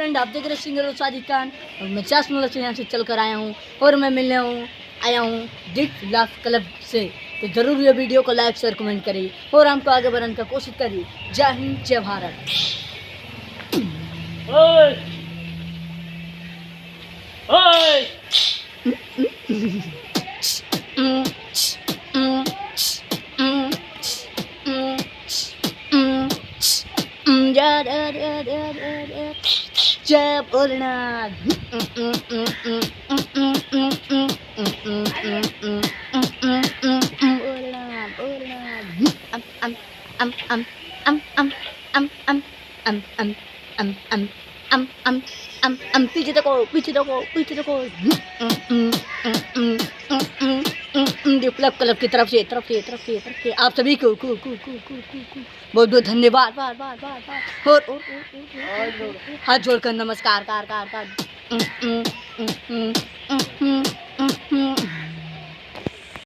Friend, आप देख रहे सिंगर और साजिद खान और मैं 4 से यहाँ से चल कर आया हूँ और मैं मिलने आया हूँ दिख लाफ क्लब से। तो ज़रूर ये वीडियो को लाइक शेयर कमेंट करिए और हमको आगे बढ़ाने का कोशिश करिए। जय हिंद, जय भारत। जय भोलेनाथ। पीछे देखो, पीछे देखो, पीछे देखो। क्लब क्लब की तरफ से आप सभी को बहुत बहुत धन्यवाद। और हाथ जोड़कर नमस्कार।